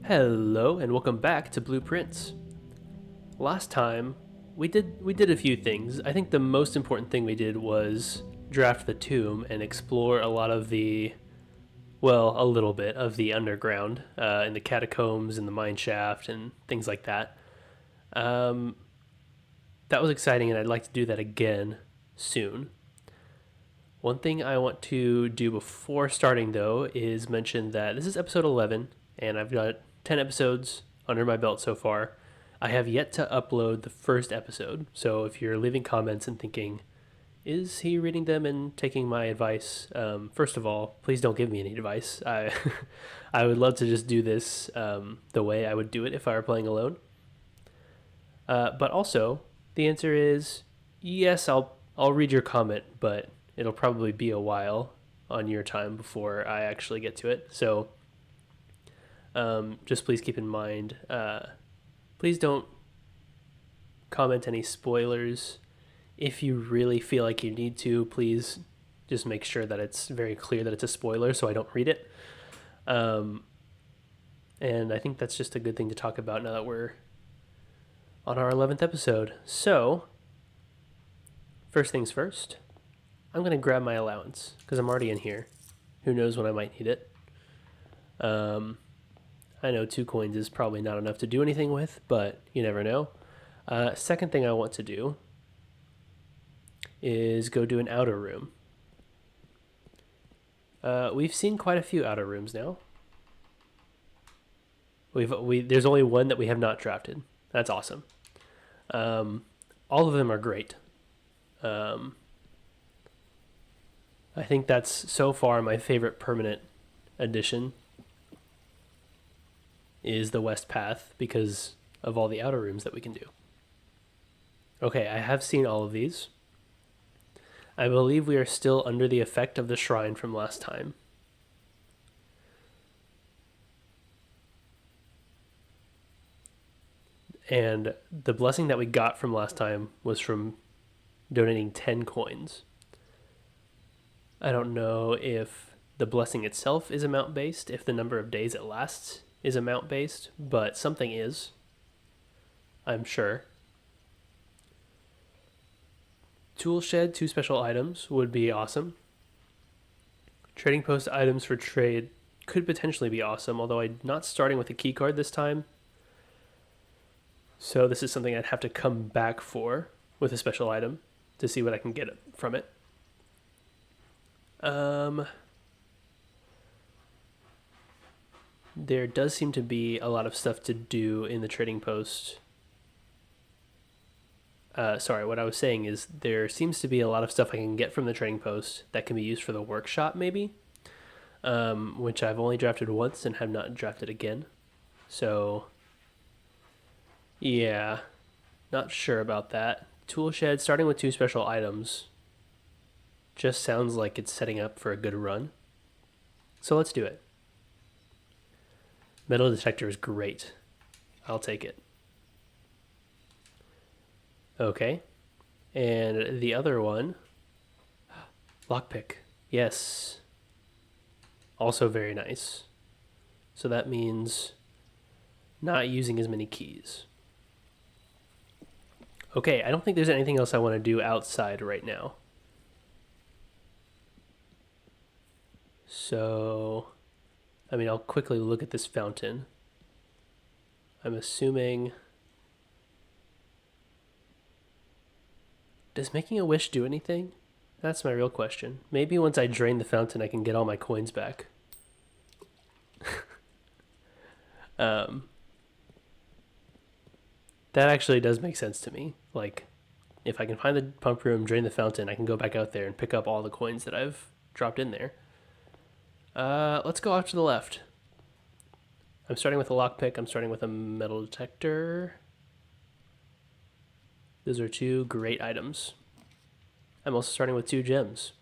Hello and welcome back to Blueprints. Last time we did a few things. I think the most important thing we did was draft the tomb and explore a lot of a little bit of the underground in the catacombs and the mine shaft and things like that. Um, that was exciting, and I'd like to do that again soon. One thing I want to do before starting, though, is mention that this is episode 11, and I've got 10 episodes under my belt so far. I have yet to upload the first episode, so if you're leaving comments and thinking, is he reading them and taking my advice? First of all, please don't give me any advice. I would love to just do this the way I would do it if I were playing alone. But also, the answer is yes, I'll read your comment, but it'll probably be a while on your time before I actually get to it. So just please keep in mind, please don't comment any spoilers. If you really feel like you need to, please just make sure that it's very clear that it's a spoiler so I don't read it. And I think that's just a good thing to talk about now that we're on our 11th episode. So, first things first, I'm going to grab my allowance because I'm already in here. Who knows when I might need it. I know 2 coins is probably not enough to do anything with, but you never know. Second thing I want to do is go do an outer room. We've seen quite a few outer rooms now. There's only one that we have not drafted. That's awesome. All of them are great. I think that's so far my favorite permanent addition is the West Path because of all the outer rooms that we can do. Okay, I have seen all of these. I believe we are still under the effect of the shrine from last time. And the blessing that we got from last time was from donating 10 coins. I don't know if the blessing itself is amount based, if the number of days it lasts is amount based, but something is, I'm sure. Tool shed, 2 special items would be awesome. Trading post items for trade could potentially be awesome, although I'm not starting with a key card this time. So this is something I'd have to come back for with a special item to see what I can get from it. There does seem to be a lot of stuff to do in the trading post. What I was saying is there seems to be a lot of stuff I can get from the trading post that can be used for the workshop maybe, which I've only drafted once and have not drafted again. So, yeah, not sure about that. Tool shed, starting with 2 special items, just sounds like it's setting up for a good run. So let's do it. Metal detector is great. I'll take it. Okay. And the other one, lockpick. Yes. Also very nice. So that means not using as many keys. Okay, I don't think there's anything else I want to do outside right now. So, I'll quickly look at this fountain. I'm assuming... Does making a wish do anything? That's my real question. Maybe once I drain the fountain, I can get all my coins back. That actually does make sense to me. Like, if I can find the pump room, drain the fountain, I can go back out there and pick up all the coins that I've dropped in there. Let's go off to the left. I'm starting with a lockpick. I'm starting with a metal detector. Those are 2 great items. I'm also starting with 2 gems.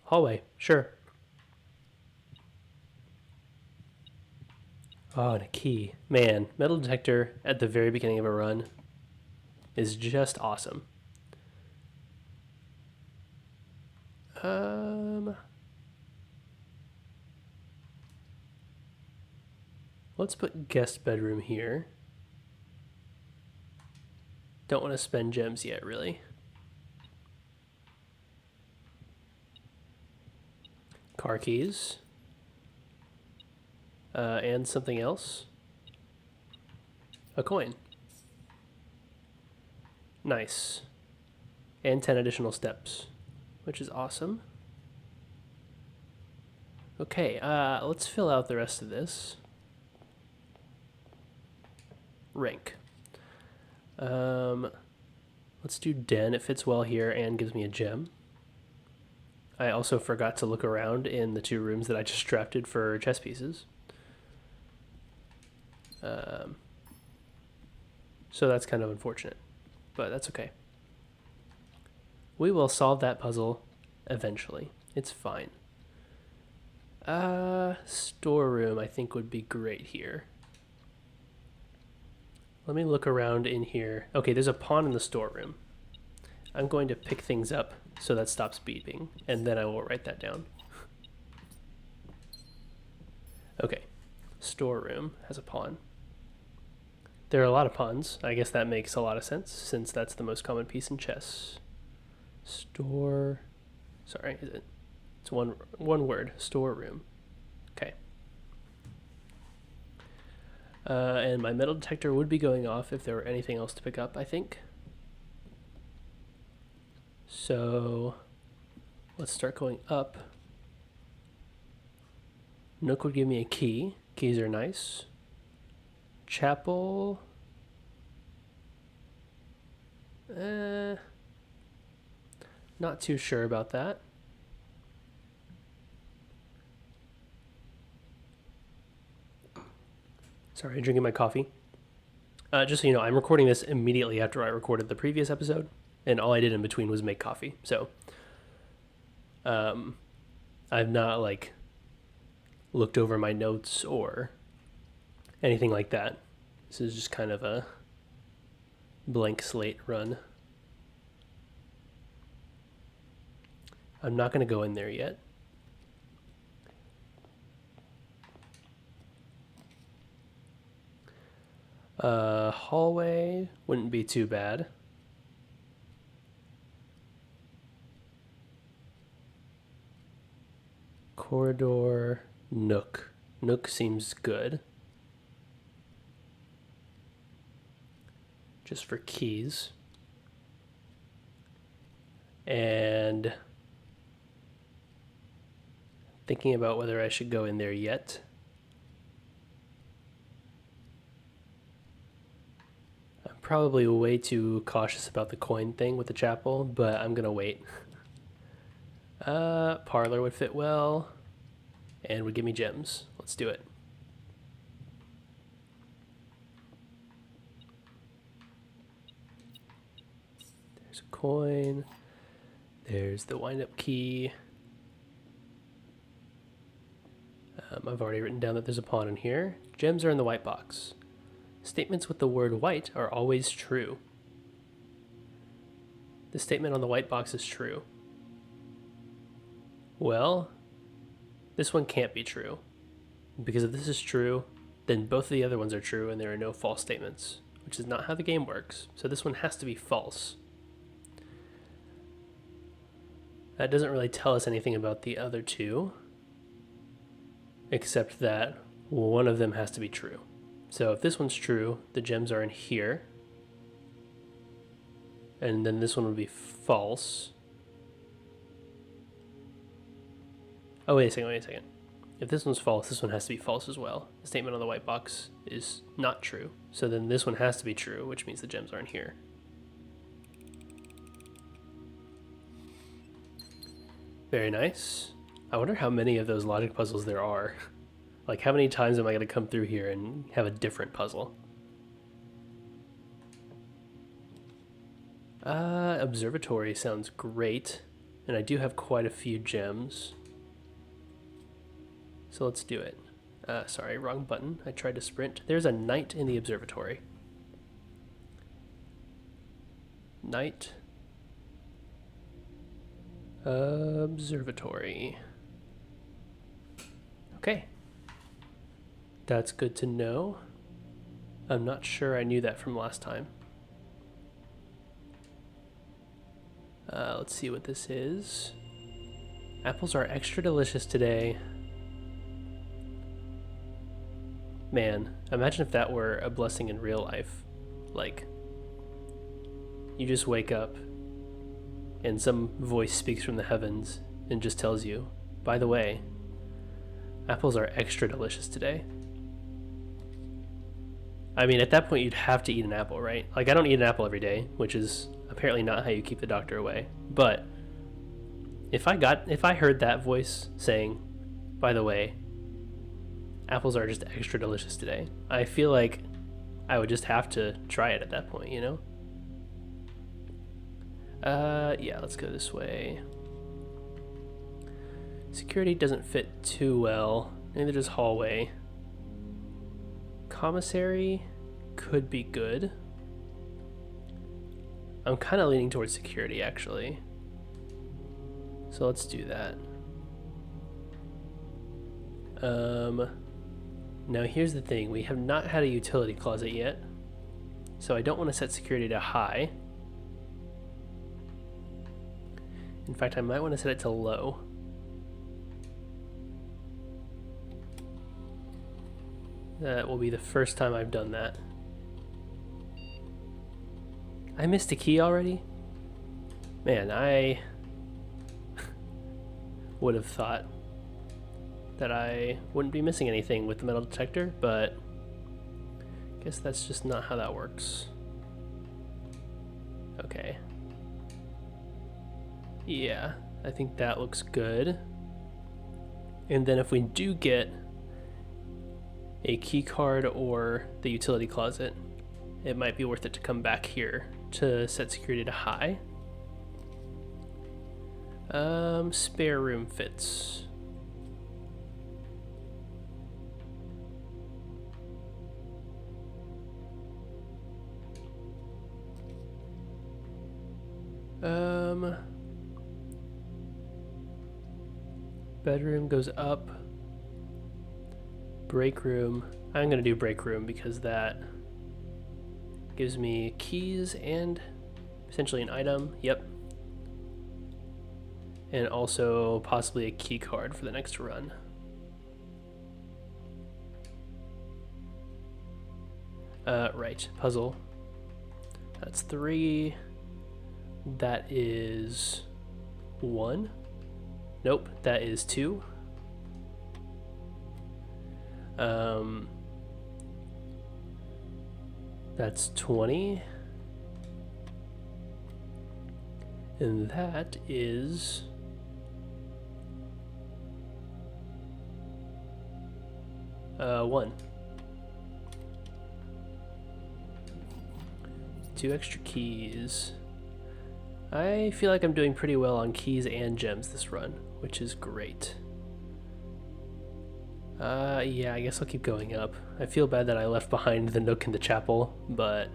Hallway, sure. Oh, and a key. Man, metal detector at the very beginning of a run is just awesome. Let's put guest bedroom here. Don't want to spend gems yet, really. Car keys. And something else. A coin. Nice. And 10 additional steps, which is awesome. Okay, let's fill out the rest of this. Rank. Let's do den. It fits well here and gives me a gem. I also forgot to look around in the 2 rooms that I just drafted for chess pieces. So that's kind of unfortunate, but that's okay. We will solve that puzzle eventually. It's fine. Storeroom I think would be great here. Let me look around in here. Okay, there's a pawn in the storeroom. I'm going to pick things up so that stops beeping, and then I will write that down. Okay, storeroom has a pawn. There are a lot of pawns. I guess that makes a lot of sense since that's the most common piece in chess. Sorry, is it? It's one word, storeroom. Okay. And my metal detector would be going off if there were anything else to pick up, I think. So let's start going up. Nook would give me a key. Keys are nice. Chapel. Not too sure about that. Sorry, drinking my coffee. Just so you know, I'm recording this immediately after I recorded the previous episode, and all I did in between was make coffee. So, I've not like looked over my notes or anything like that. This is just kind of a blank slate run. I'm not going to go in there yet. Hallway wouldn't be too bad. Corridor, nook. Nook seems good. Just for keys. And thinking about whether I should go in there yet. I'm probably way too cautious about the coin thing with the chapel, but I'm gonna wait. Parlor would fit well and would give me gems. Let's do it. There's a coin. There's the wind-up key. I've already written down that there's a pawn in here. Gems are in the white box. Statements with the word white are always true. The statement on the white box is true. Well, this one can't be true. Because if this is true, then both of the other ones are true and there are no false statements, which is not how the game works. So this one has to be false. That doesn't really tell us anything about the other two, except that one of them has to be true. So if this one's true, the gems are in here. And then this one would be false. Oh, wait a second. If this one's false, this one has to be false as well. The statement on the white box is not true. So then this one has to be true, which means the gems aren't here. Very nice. I wonder how many of those logic puzzles there are. Like, how many times am I going to come through here and have a different puzzle? Observatory sounds great. And I do have quite a few gems. So let's do it. Sorry, wrong button. I tried to sprint. There's a knight in the observatory. Knight. Observatory. Okay. That's good to know. I'm not sure I knew that from last time. Let's see what this is. Apples are extra delicious today. Man, imagine if that were a blessing in real life. Like, you just wake up and some voice speaks from the heavens and just tells you, by the way, apples are extra delicious today. I mean, at that point, you'd have to eat an apple, right? Like, I don't eat an apple every day, which is apparently not how you keep the doctor away. But if I heard that voice saying, by the way, apples are just extra delicious today, I feel like I would just have to try it at that point, you know? Yeah, let's go this way. Security doesn't fit too well. Neither does hallway. Commissary could be good. I'm kind of leaning towards security, actually. So let's do that. Now here's the thing. We have not had a utility closet yet. So I don't want to set security to high. In fact, I might want to set it to low. That will be the first time I've done that. I missed a key already? Man, I would have thought that I wouldn't be missing anything with the metal detector, but I guess that's just not how that works. Okay. Yeah, I think that looks good. And then if we do get a key card or the utility closet, it might be worth it to come back here to set security to high. Spare room fits. Bedroom goes up. Break room. I'm gonna do break room because that gives me keys and potentially an item. Yep. And also possibly a key card for the next run. Right. Puzzle. That's 3. That is 1. Nope, that is 2. That's 20. And that is 1. 2 extra keys. I feel like I'm doing pretty well on keys and gems this run, which is great. Yeah, I guess I'll keep going up. I feel bad that I left behind the nook in the chapel, but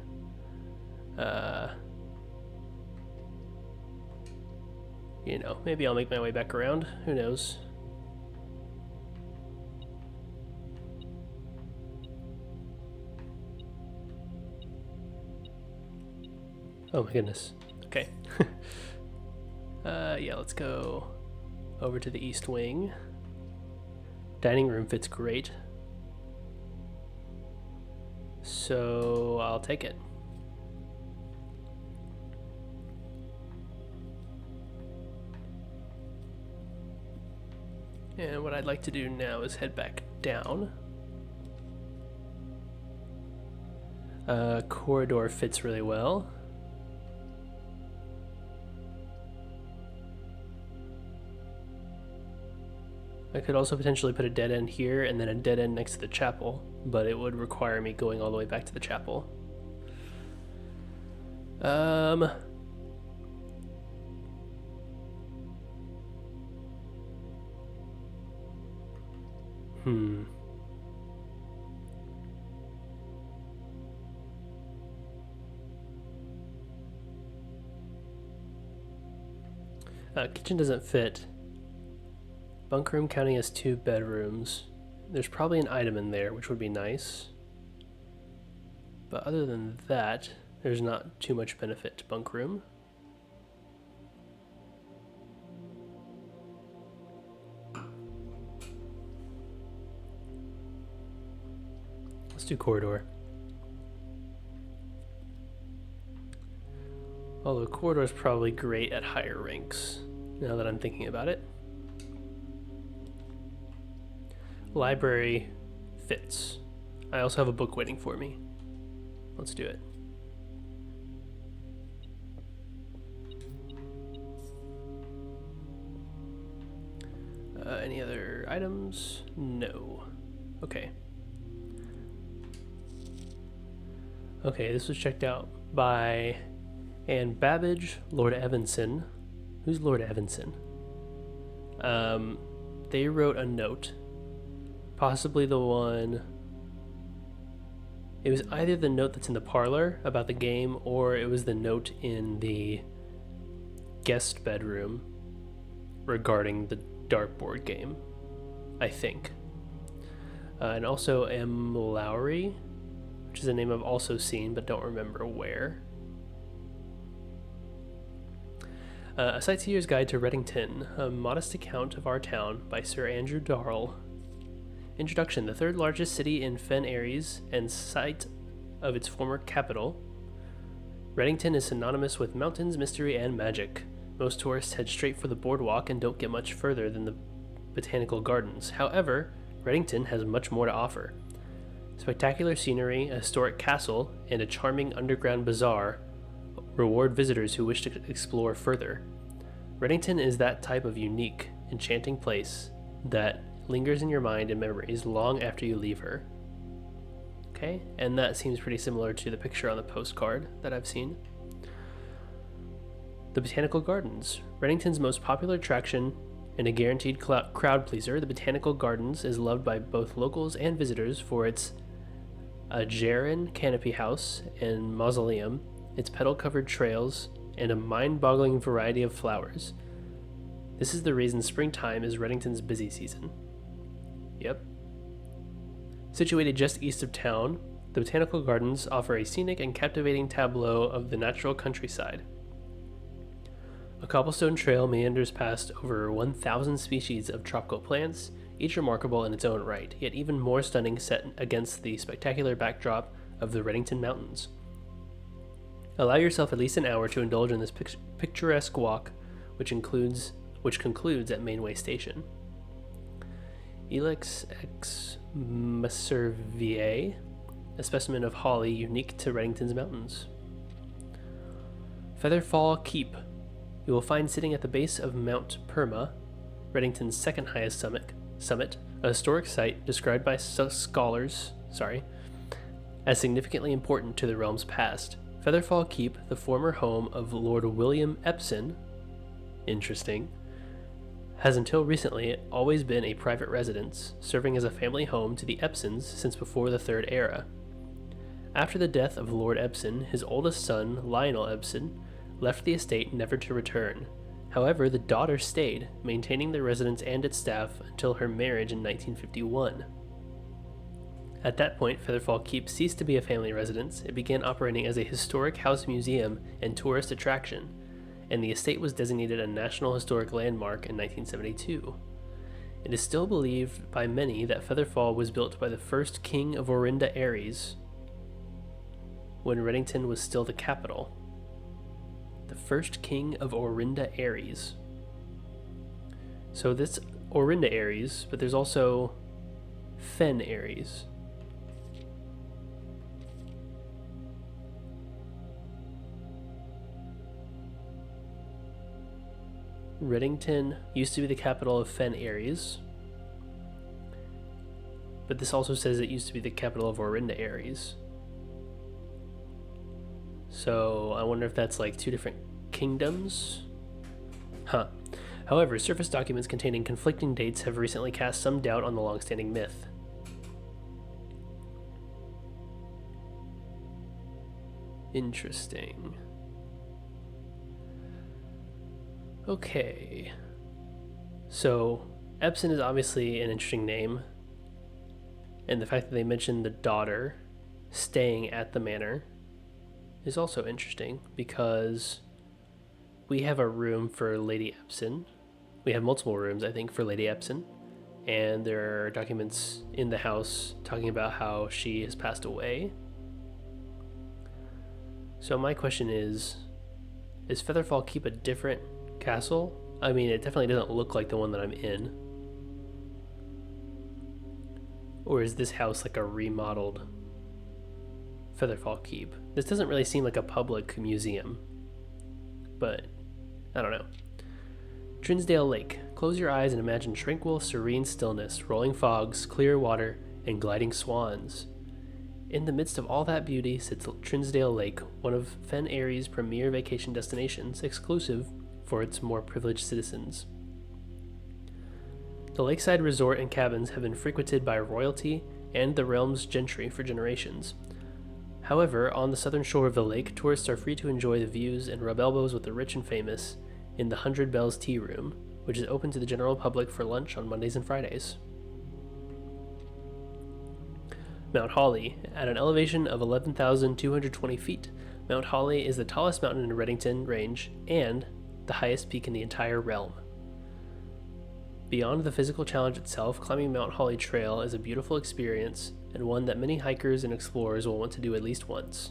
you know, maybe I'll make my way back around. Who knows? Oh my goodness. Okay. Yeah, let's go over to the east wing. Dining room fits great. So I'll take it. And what I'd like to do now is head back down. Corridor fits really well. I could also potentially put a dead end here and then a dead end next to the chapel, but it would require me going all the way back to the chapel. Kitchen doesn't fit. Bunk room counting as 2 bedrooms. There's probably an item in there, which would be nice. But other than that, there's not too much benefit to bunk room. Let's do corridor. Although corridor is probably great at higher ranks, now that I'm thinking about it. Library fits. I also have a book waiting for me. Let's do it. Any other items? No. Okay. Okay, this was checked out by Anne Babbage, Lord Evanson. Who's Lord Evanson? They wrote a note. Possibly the one... It was either the note that's in the parlor about the game, or it was the note in the guest bedroom regarding the dartboard game, I think. And also M. Lowry, which is a name I've also seen but don't remember where. A Sightseer's Guide to Reddington, a modest account of our town by Sir Andrew Darrell. Introduction: the third largest city in Fen Aries and site of its former capital, Reddington is synonymous with mountains, mystery, and magic. Most tourists head straight for the boardwalk and don't get much further than the botanical gardens. However, Reddington has much more to offer. Spectacular scenery, a historic castle, and a charming underground bazaar reward visitors who wish to explore further. Reddington is that type of unique, enchanting place that lingers in your mind and memories long after you leave her. Okay, and that seems pretty similar to the picture on the postcard that I've seen. The Botanical Gardens. Reddington's most popular attraction and a guaranteed crowd pleaser, the Botanical Gardens is loved by both locals and visitors for its Ageran canopy house and mausoleum, its petal-covered trails, and a mind-boggling variety of flowers. This is the reason springtime is Reddington's busy season. Yep. Situated just east of town, the Botanical Gardens offer a scenic and captivating tableau of the natural countryside. A cobblestone trail meanders past over 1,000 species of tropical plants, each remarkable in its own right, yet even more stunning set against the spectacular backdrop of the Reddington Mountains. Allow yourself at least an hour to indulge in this picturesque walk, which concludes at Mainway Station. Ilex ex Macervier, a specimen of holly unique to Reddington's mountains. Featherfall Keep. You will find sitting at the base of Mount Perma, Reddington's second highest summit, a historic site described by scholars as significantly important to the realm's past. Featherfall Keep, the former home of Lord William Epson, interesting, has until recently always been a private residence, serving as a family home to the Epsons since before the Third Era. After the death of Lord Epson, his oldest son, Lionel Epson, left the estate never to return. However, the daughter stayed, maintaining the residence and its staff until her marriage in 1951. At that point, Featherfall Keep ceased to be a family residence. It began operating as a historic house museum and tourist attraction, and the estate was designated a National Historic Landmark in 1972. It is still believed by many that Featherfall was built by the first king of Orinda Aries when Reddington was still the capital. The first king of Orinda Aries. So this Orinda Aries, but there's also Fen Aries. Reddington used to be the capital of Fen Aries, but this also says it used to be the capital of Orinda Aries. So I wonder if that's like two different kingdoms? Huh. However, surface documents containing conflicting dates have recently cast some doubt on the long-standing myth. Interesting. Okay. So, Epson is obviously an interesting name. And the fact that they mentioned the daughter staying at the manor is also interesting because we have a room for Lady Epson. We have multiple rooms, I think, for Lady Epson. And there are documents in the house talking about how she has passed away. So my question is Featherfall Keep a different castle? I mean, it definitely doesn't look like the one that I'm in. Or is this house like a remodeled Featherfall Keep? This doesn't really seem like a public museum, but I don't know. Trinsdale Lake. Close your eyes and imagine tranquil, serene stillness, rolling fogs, clear water, and gliding swans. In the midst of all that beauty sits Trinsdale Lake, one of Fen Airie's premier vacation destinations, exclusive for its more privileged citizens. The lakeside resort and cabins have been frequented by royalty and the realm's gentry for generations. However, on the southern shore of the lake, tourists are free to enjoy the views and rub elbows with the rich and famous in the 100 Bells Tea Room, which is open to the general public for lunch on Mondays and Fridays. Mount Holly. At an elevation of 11,220 feet, Mount Holly is the tallest mountain in Reddington Range and the highest peak in the entire realm. Beyond the physical challenge itself, climbing Mount Holly Trail is a beautiful experience and one that many hikers and explorers will want to do at least once.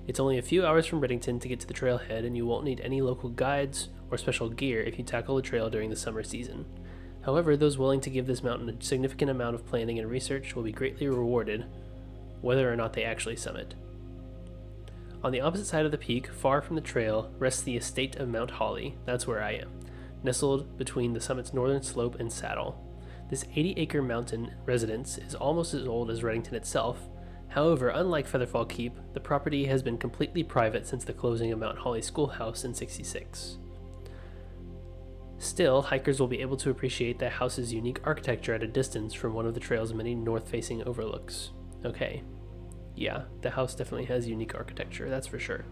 It's only a few hours from Reddington to get to the trailhead, and you won't need any local guides or special gear if you tackle the trail during the summer season. However, those willing to give this mountain a significant amount of planning and research will be greatly rewarded, whether or not they actually summit. On the opposite side of the peak, far from the trail, rests the estate of Mount Holly. That's where I am, nestled between the summit's northern slope and saddle. This 80-acre mountain residence is almost as old as Reddington itself. However, unlike Featherfall Keep, the property has been completely private since the closing of Mount Holly Schoolhouse in '66. Still, hikers will be able to appreciate the house's unique architecture at a distance from one of the trail's many north-facing overlooks. Okay. Yeah, the house definitely has unique architecture, that's for sure.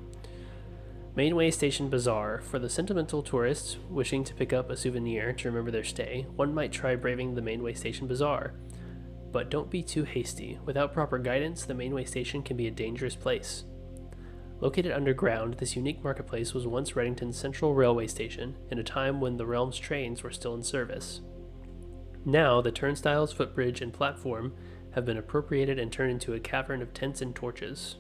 Mainway Station Bazaar. For the sentimental tourists wishing to pick up a souvenir to remember their stay, one might try braving the Mainway Station Bazaar. But don't be too hasty. Without proper guidance, the Mainway Station can be a dangerous place. Located underground, this unique marketplace was once Reddington's central railway station, in a time when the realm's trains were still in service. Now, the turnstiles, footbridge, and platform have been appropriated and turned into a cavern of tents and torches.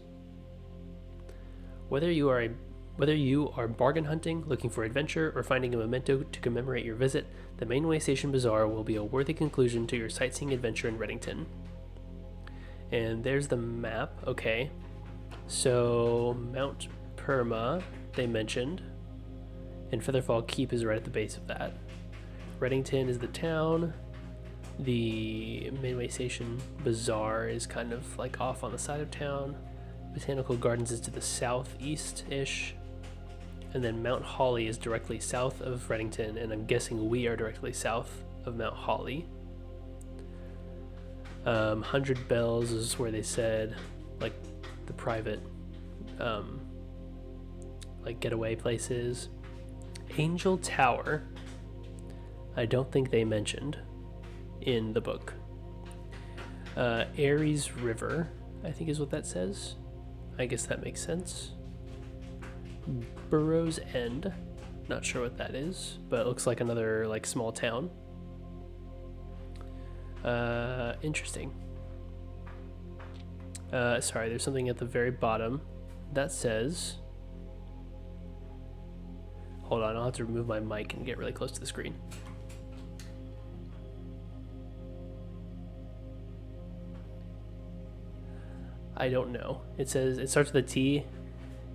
Whether you are bargain hunting, looking for adventure, or finding a memento to commemorate your visit, the Mainway Station Bazaar will be a worthy conclusion to your sightseeing adventure in Reddington. And there's the map. Okay. So, Mount Perma, they mentioned, and Featherfall Keep is right at the base of that. Reddington is the town. The Mainway Station Bazaar is kind of like off on the side of town. Botanical Gardens is to the southeast-ish. And then Mount Holly is directly south of Reddington, and I'm guessing we are directly south of Mount Holly. 100 Bells is where they said, like, the private, like, getaway places. Angel Tower, I don't think they mentioned in the book. Aries River, I think is what that says. I guess that makes sense. Burrow's End, not sure what that is, but it looks like another like small town. Interesting. Sorry, there's something at the very bottom that says, hold on, I'll have to remove my mic and get really close to the screen. I don't know. It says, it starts with a T,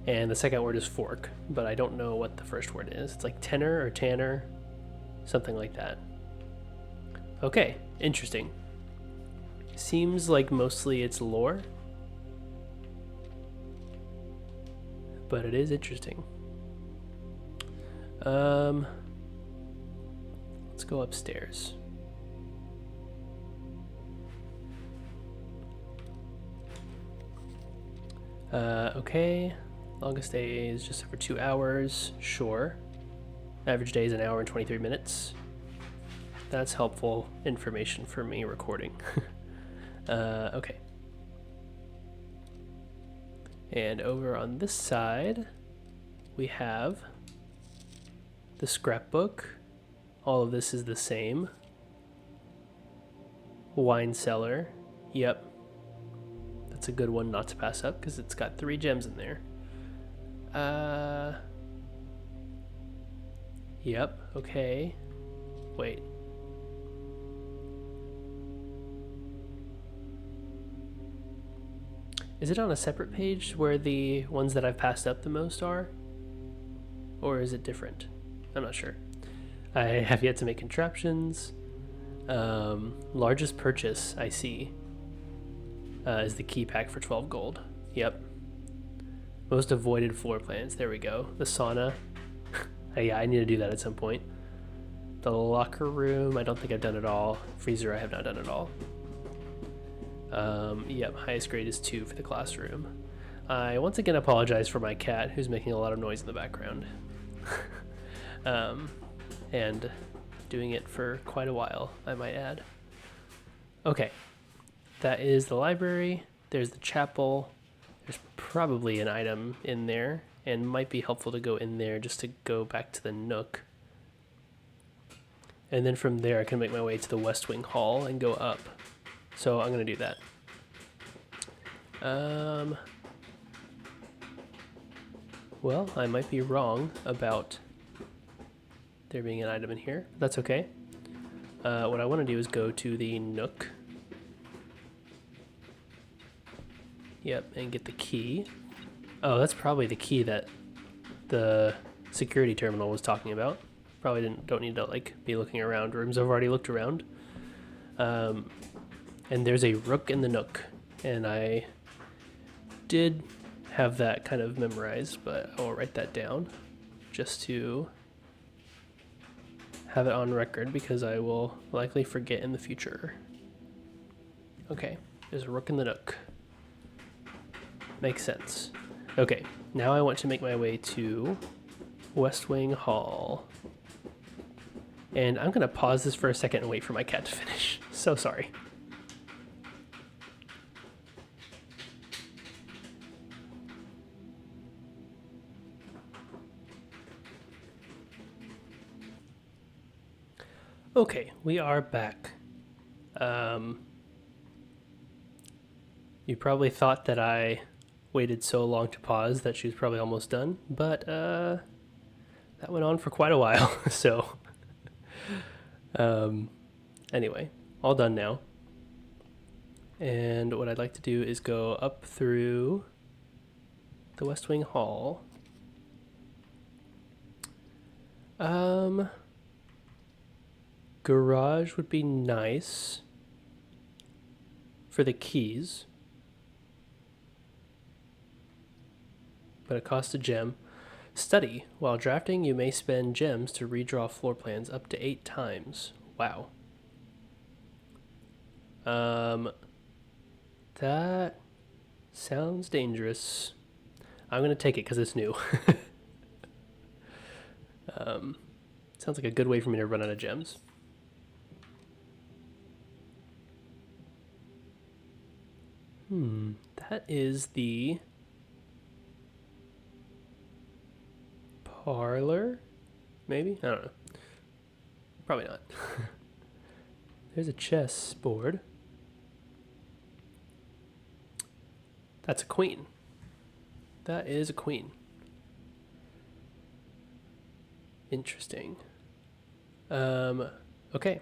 and the second word is fork, but I don't know what the first word is. It's like tenor or tanner, something like that. Okay, interesting. Seems like mostly it's lore, but it is interesting. Let's go upstairs. Okay, longest day is just over 2 hours, sure. Average day is an hour and 23 minutes. That's helpful information for me recording. Okay. And over on this side, we have the scrapbook. All of this is the same. Wine cellar. Yep. That's a good one not to pass up because it's got 3 gems in there. Yep. Okay. Wait. Is it on a separate page where the ones that I've passed up the most are? Or is it different? I'm not sure. I have yet to make contraptions. Largest purchase I see is the key pack for 12 gold. Yep. Most avoided floor plans. There we go. The sauna. Yeah, I need to do that at some point. The locker room. I don't think I've done it all. Freezer. I have not done it all. Yep, highest grade is 2 for the classroom. I once again apologize for my cat who's making a lot of noise in the background. And doing it for quite a while, I might add. Okay, that is the library. There's the chapel. There's probably an item in there, and might be helpful to go in there just to go back to the Nook. And then from there I can make my way to the West Wing Hall and go up. So I'm going to do that. Well, I might be wrong about there being an item in here. That's okay. What I want to do is go to the Nook. Yep, and get the key. Oh, that's probably the key that the security terminal was talking about. Probably don't need to like be looking around rooms I've already looked around. And there's a rook in the Nook, and I did have that kind of memorized, but I will write that down just to have it on record because I will likely forget in the future. Okay, there's a rook in the Nook. Makes sense. Okay, now I want to make my way to West Wing Hall. And I'm going to pause this for a second and wait for my cat to finish. So sorry. Okay, we are back. You probably thought that I waited so long to pause that she was probably almost done, but that went on for quite a while, so anyway, all done now. And what I'd like to do is go up through the West Wing Hall. Garage would be nice for the keys, but it costs a gem. Study. While drafting, you may spend gems to redraw floor plans up to 8 times. Wow. That sounds dangerous. I'm gonna take it because it's new. Sounds like a good way for me to run out of gems. That is the parlor, maybe? I don't know. Probably not. There's a chess board. That's a queen. That is a queen. Interesting. Okay.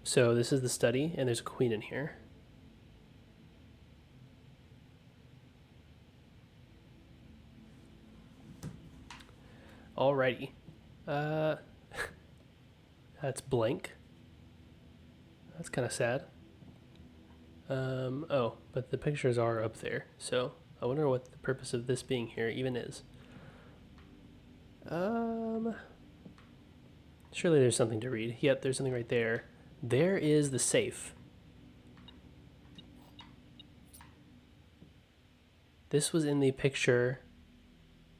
So this is the study, and there's a queen in here. Alrighty. That's blank. That's kind of sad. Oh, but the pictures are up there, so I wonder what the purpose of this being here even is. Surely there's something to read. Yep, there's something right there. There is the safe. This was in the picture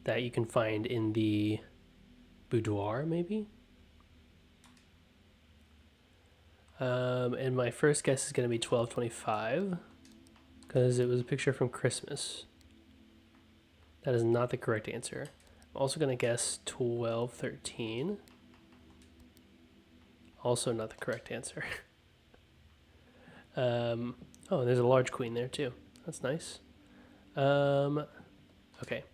that you can find in the boudoir, maybe? And my first guess is going to be 1225 because it was a picture from Christmas. That is not the correct answer. I'm also going to guess 1213. Also not the correct answer. Oh, there's a large queen there too. That's nice. Okay.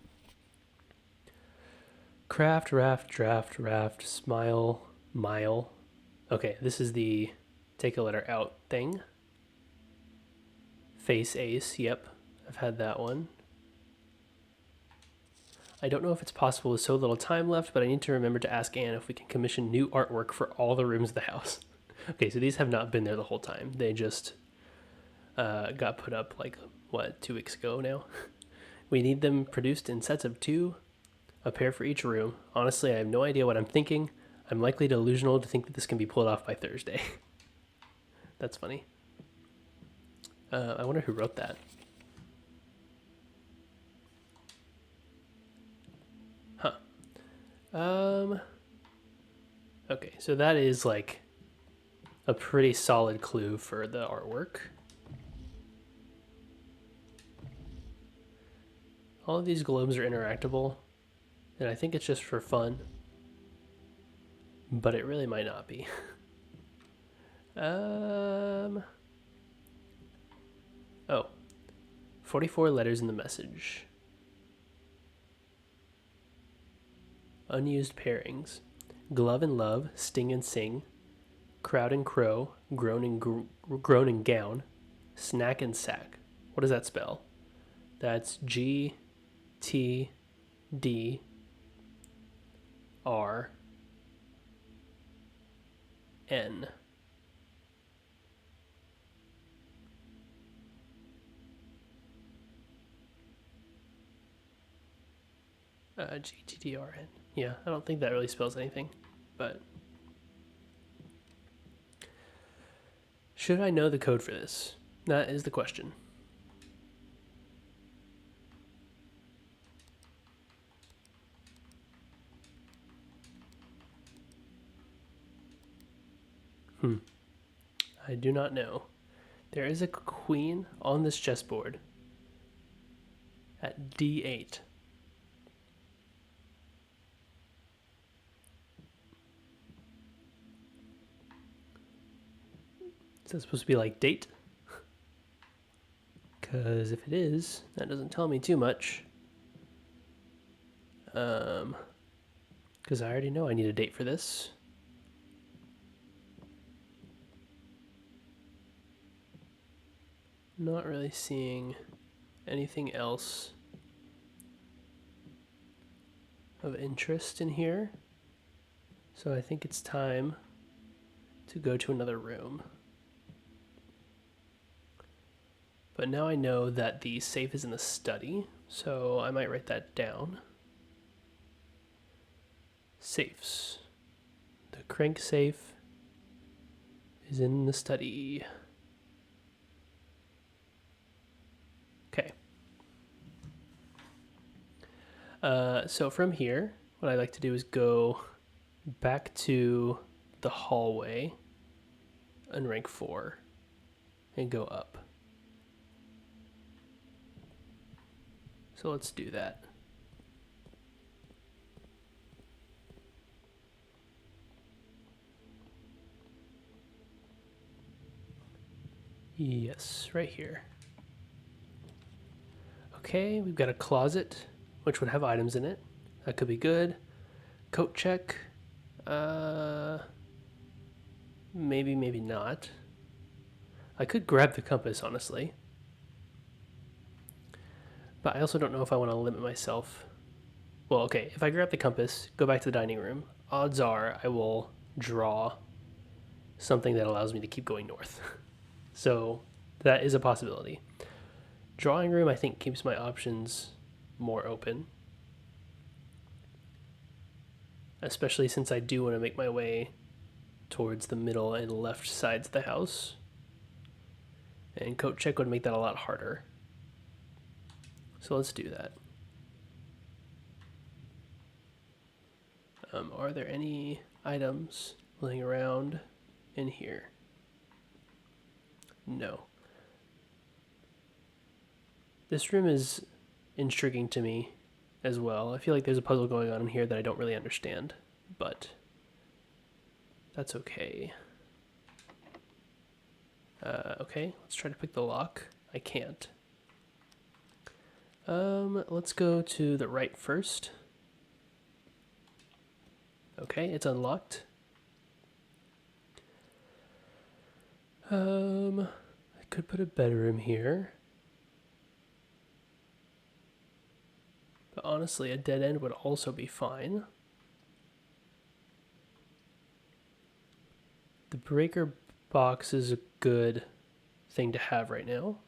Craft, raft, draft, raft, smile, mile. Okay, this is the take a letter out thing. Face ace, yep. I've had that one. I don't know if it's possible with so little time left, but I need to remember to ask Anne if we can commission new artwork for all the rooms of the house. Okay, so these have not been there the whole time. They just got put up like, what, 2 weeks ago now? We need them produced in sets of 2, a pair for each room. Honestly, I have no idea what I'm thinking. I'm likely delusional to think that this can be pulled off by Thursday. That's funny. I wonder who wrote that. Huh. Okay, so that is like a pretty solid clue for the artwork. All of these globes are interactable, and I think it's just for fun, but it really might not be. Oh, 44 letters in the message. Unused pairings. Glove and love, sting and sing. Crowd and crow, groan and gown. Snack and sack. What does that spell? That's G, T, D, R, N. GTTRN. Yeah, I don't think that really spells anything, but should I know the code for this? That is the question. I do not know. There is a queen on this chessboard at D8. Is that supposed to be like date? Because if it is, that doesn't tell me too much. Because I already know I need a date for this. Not really seeing anything else of interest in here. So I think it's time to go to another room. But now I know that the safe is in the study, so I might write that down. Safes. The crank safe is in the study. Okay. So from here, what I like to do is go back to the hallway on rank 4 and go up. So let's do that. Yes, right here. Okay, we've got a closet, which would have items in it. That could be good. Coat check. Maybe, maybe not. I could grab the compass, honestly. But I also don't know if I want to limit myself. Well, okay, if I grab the compass, go back to the dining room, odds are I will draw something that allows me to keep going north. So that is a possibility. Drawing room, I think, keeps my options more open. Especially since I do want to make my way towards the middle and left sides of the house. And coat check would make that a lot harder. So let's do that. Are there any items laying around in here? No. This room is intriguing to me as well. I feel like there's a puzzle going on in here that I don't really understand, but that's okay. Okay, let's try to pick the lock. I can't. Let's go to the right first. Okay, it's unlocked. I could put a bedroom here. But honestly, a dead end would also be fine. The breaker box is a good thing to have right now.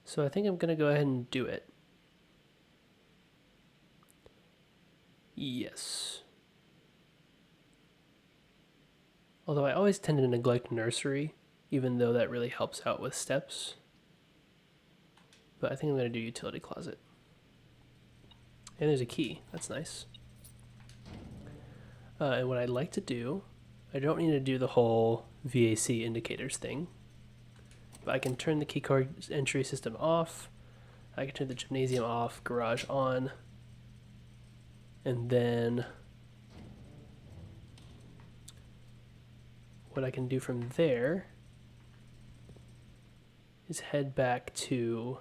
So I think I'm going to go ahead and do it. Yes. Although I always tend to neglect nursery, even though that really helps out with steps. But I think I'm going to do utility closet. And there's a key. That's nice. And what I'd like to do, I don't need to do the whole VAC indicators thing. But I can turn the keycard entry system off. I can turn the gymnasium off, garage on. And then what I can do from there is head back to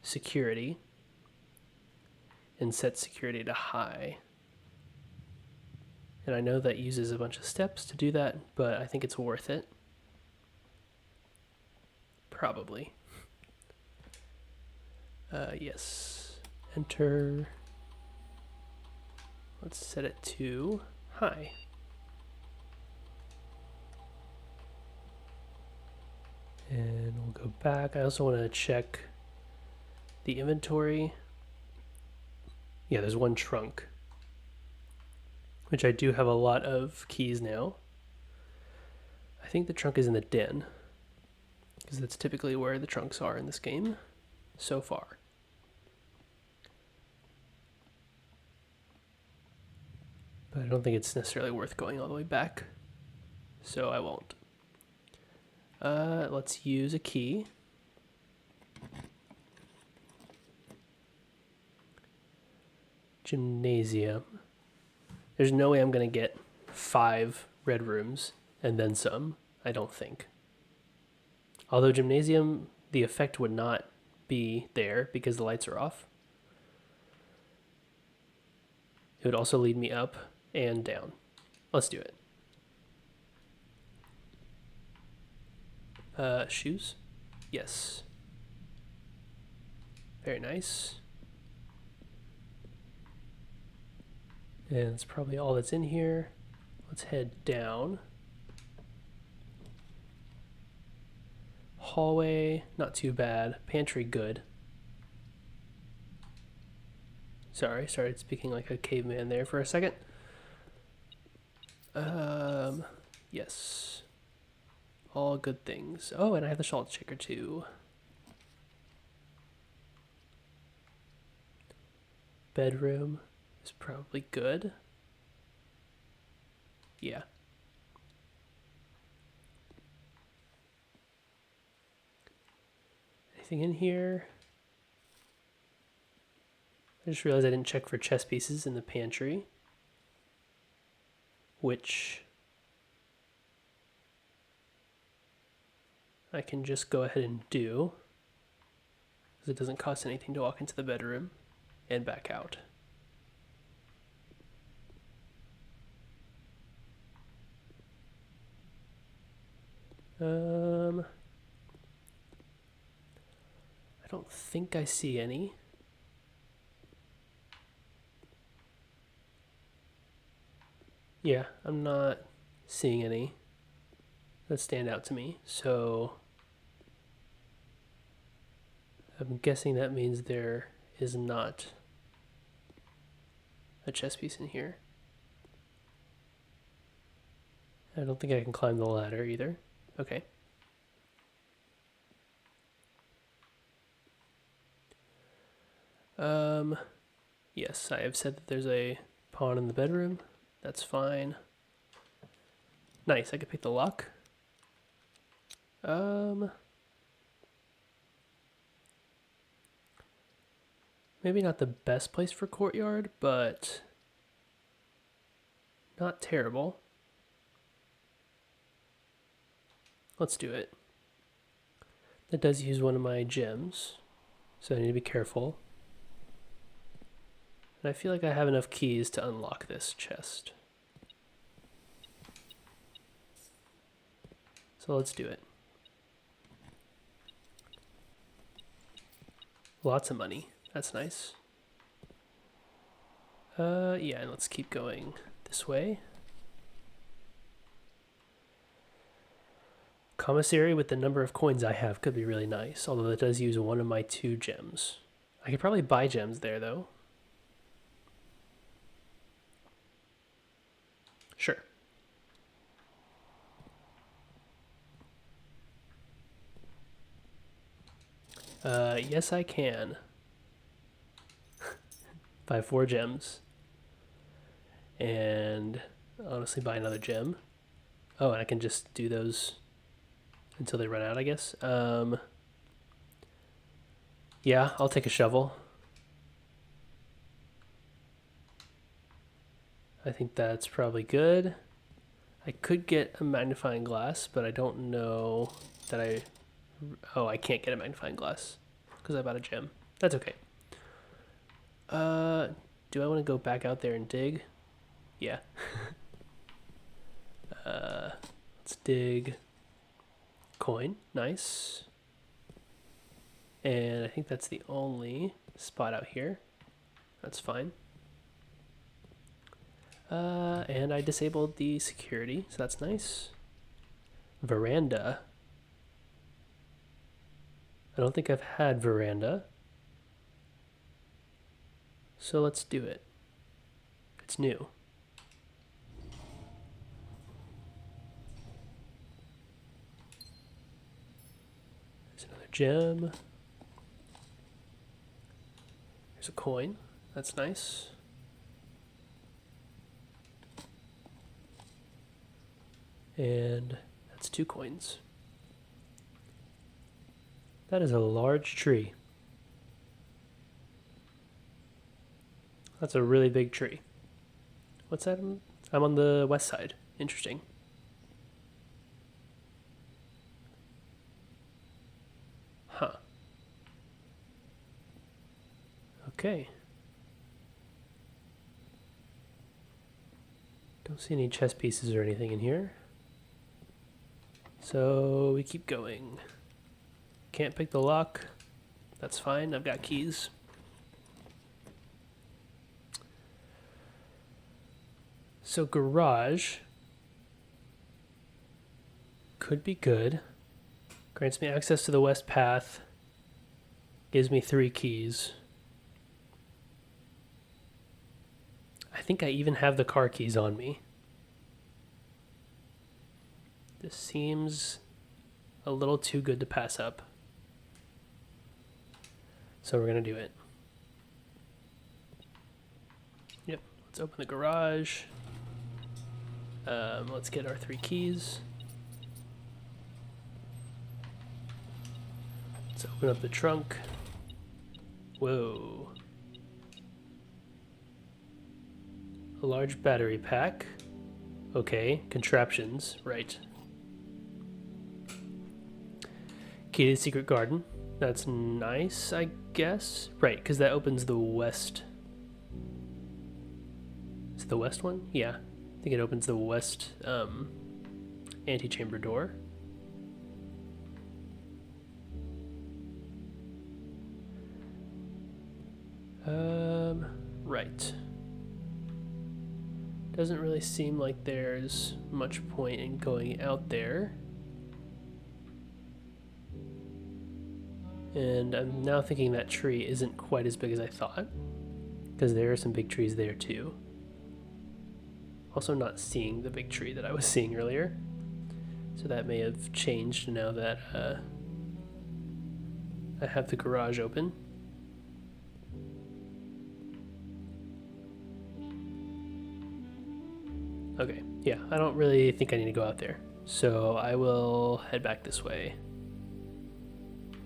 security and set security to high. And I know that uses a bunch of steps to do that, but I think it's worth it. Probably. Yes. Enter. Let's set it to high. And we'll go back. I also want to check the inventory. Yeah, there's one trunk, which I do have a lot of keys now. I think the trunk is in the den, because that's typically where the trunks are in this game so far. But I don't think it's necessarily worth going all the way back, so I won't. Let's use a key. Gymnasium. There's no way I'm going to get 5 red rooms and then some, I don't think. Although gymnasium, the effect would not be there because the lights are off. It would also lead me up and down. Let's do it. Shoes? Yes. Very nice. And that's probably all that's in here. Let's head down. Hallway, not too bad. Pantry, good. Sorry, started speaking like a caveman there for a second. Yes. All good things. Oh, and I have the salt shaker too. Bedroom is probably good. Yeah. Anything in here? I just realized I didn't check for chess pieces in the pantry, which I can just go ahead and do, because it doesn't cost anything to walk into the bedroom and back out. I don't think I see any. Yeah, I'm not seeing any that stand out to me, so I'm guessing that means there is not a chess piece in here. I don't think I can climb the ladder either. Okay. Yes, I have said that there's a pawn in the bedroom. That's fine. Nice, I could pick the lock. Maybe not the best place for courtyard, but not terrible. Let's do it. That does use one of my gems, so I need to be careful. And I feel like I have enough keys to unlock this chest. So let's do it. Lots of money. That's nice. Yeah, and let's keep going this way. Commissary with the number of coins I have could be really nice, although it does use one of my 2 gems. I could probably buy gems there, though. Sure. Yes, I can. Buy 4 gems. And honestly, buy another gem. Oh, and I can just do those until they run out, I guess. Yeah, I'll take a shovel. I think that's probably good. I could get a magnifying glass, but I don't know that I... Oh, I can't get a magnifying glass because I bought a gem. That's okay. Do I want to go back out there and dig? Yeah. Let's dig. Coin. Nice. And I think that's the only spot out here. That's fine. And I disabled the security, so that's nice. Veranda. I don't think I've had veranda. So let's do it. It's new. There's another gem. There's a coin. That's nice. And that's 2 coins. That is a large tree. That's a really big tree. What's that? I'm on the west side. Interesting. Huh. Okay. Don't see any chess pieces or anything in here. So we keep going. Can't pick the lock. That's fine. I've got keys. So garage could be good. Grants me access to the west path. Gives me 3 keys. I think I even have the car keys on me. This seems a little too good to pass up. So we're going to do it. Yep, let's open the garage. Let's get our 3 keys. Let's open up the trunk. Whoa. A large battery pack. Okay, contraptions, right. Key to the secret garden. That's nice, I guess. Right, because that opens the west. Is it the west one? Yeah. I think it opens the west antechamber door. Right. Doesn't really seem like there's much point in going out there. And I'm now thinking that tree isn't quite as big as I thought, because there are some big trees there too. Also not seeing the big tree that I was seeing earlier. So that may have changed now that I have the garage open. Okay, yeah, I don't really think I need to go out there. So I will head back this way.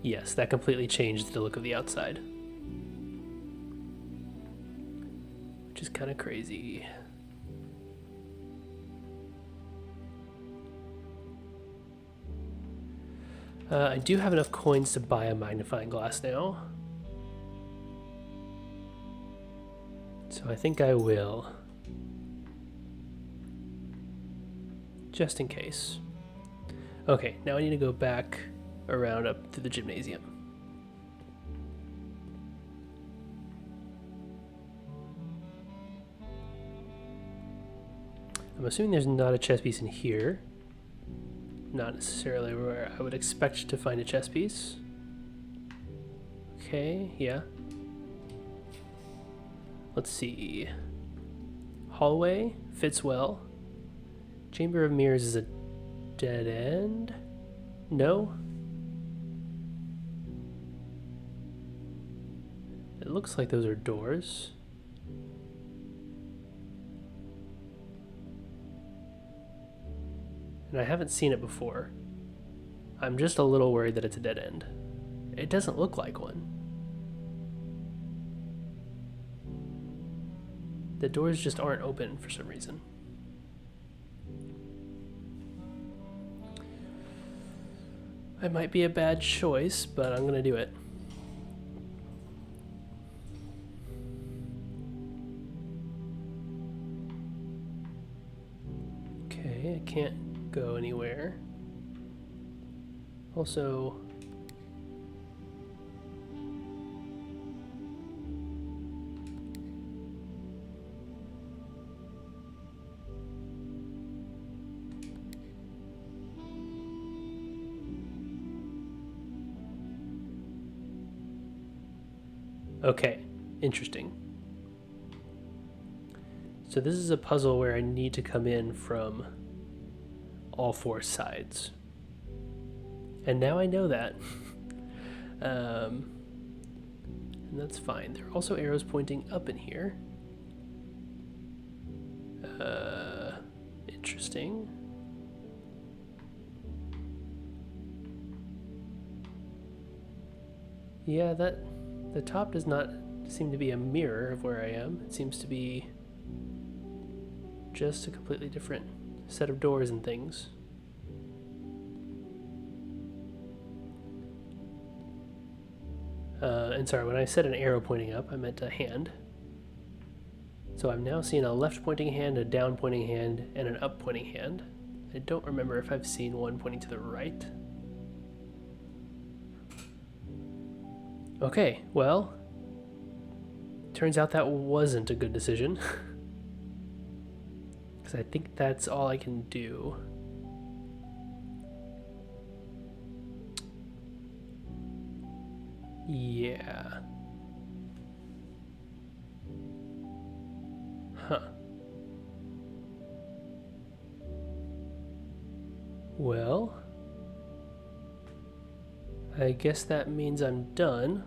Yes, that completely changed the look of the outside. Which is kind of crazy. I do have enough coins to buy a magnifying glass now. So I think I will. Just in case. Okay, now I need to go back around up to the gymnasium. I'm assuming there's not a chess piece in here. Not necessarily where I would expect to find a chess piece. Okay, yeah. Let's see. Hallway fits well. Chamber of Mirrors is a dead end? No? It looks like those are doors. And I haven't seen it before. I'm just a little worried that it's a dead end. It doesn't look like one. The doors just aren't open for some reason. It might be a bad choice, but I'm gonna do it. Okay, I can't go anywhere. Also, okay, interesting. So this is a puzzle where I need to come in from all four sides. And now I know that. And that's fine. There are also arrows pointing up in here. Interesting. Yeah, the top does not seem to be a mirror of where I am. It seems to be just a completely different set of doors and things. And sorry, when I said an arrow pointing up, I meant a hand. So I'm now seeing a left pointing hand, a down pointing hand, and an up pointing hand. I don't remember if I've seen one pointing to the right. Okay, well, turns out that wasn't a good decision. Because I think that's all I can do. Yeah. Huh. Well, I guess that means I'm done.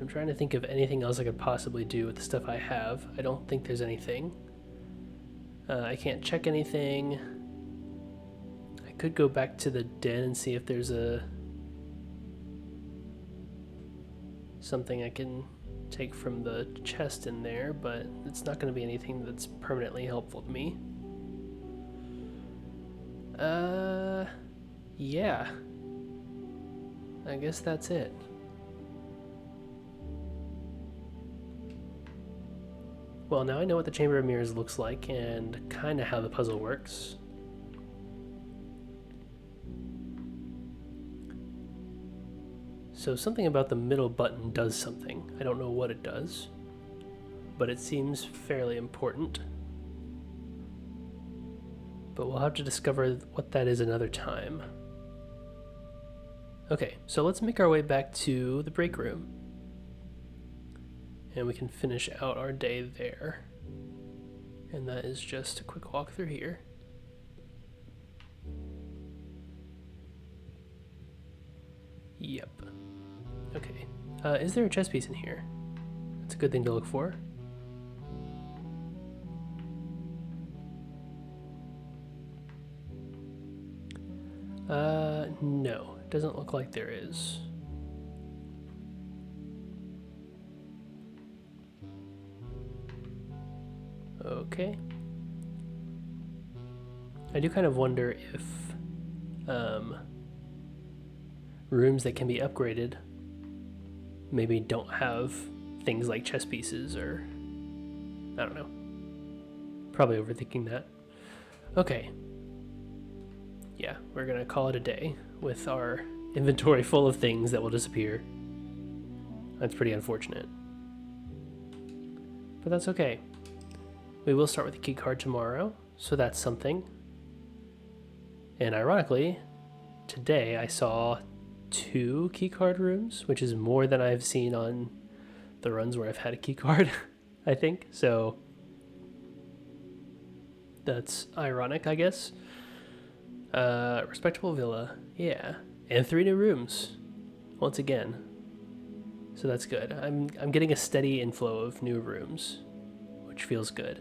I'm trying to think of anything else I could possibly do with the stuff I have. I don't think there's anything. I can't check anything. I could go back to the den and see if there's something I can take from the chest in there, but it's not going to be anything that's permanently helpful to me. Yeah. I guess that's it. Well, now I know what the Chamber of Mirrors looks like and kind of how the puzzle works. So something about the middle button does something. I don't know what it does, but it seems fairly important. But we'll have to discover what that is another time. Okay, so let's make our way back to the break room. And we can finish out our day there. And that is just a quick walk through here. Yep. Okay. Is there a chess piece in here? That's a good thing to look for. No, doesn't look like there is. Okay. I do kind of wonder if rooms that can be upgraded maybe don't have things like chess pieces, or I don't know. Probably overthinking that. Okay. Yeah, we're gonna call it a day with our inventory full of things that will disappear. That's pretty unfortunate. But that's okay. We will start with the key card tomorrow, so that's something. And ironically, today I saw 2 keycard rooms, which is more than I've seen on the runs where I've had a keycard, I think. So that's ironic, I guess. Respectable villa, yeah. And 3 new rooms, once again. So that's good. I'm getting a steady inflow of new rooms, which feels good.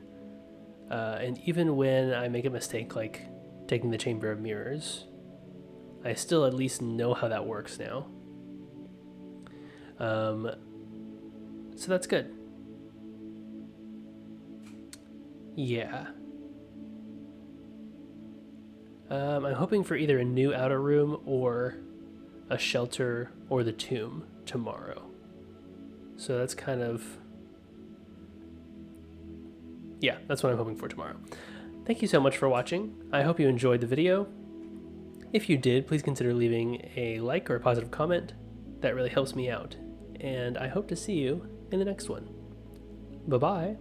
And even when I make a mistake like taking the Chamber of Mirrors, I still at least know how that works now. So that's good. Yeah. I'm hoping for either a new outer room or a shelter or the tomb tomorrow. So that's kind of... yeah, that's what I'm hoping for tomorrow. Thank you so much for watching. I hope you enjoyed the video. If you did, please consider leaving a like or a positive comment. That really helps me out. And I hope to see you in the next one. Bye-bye.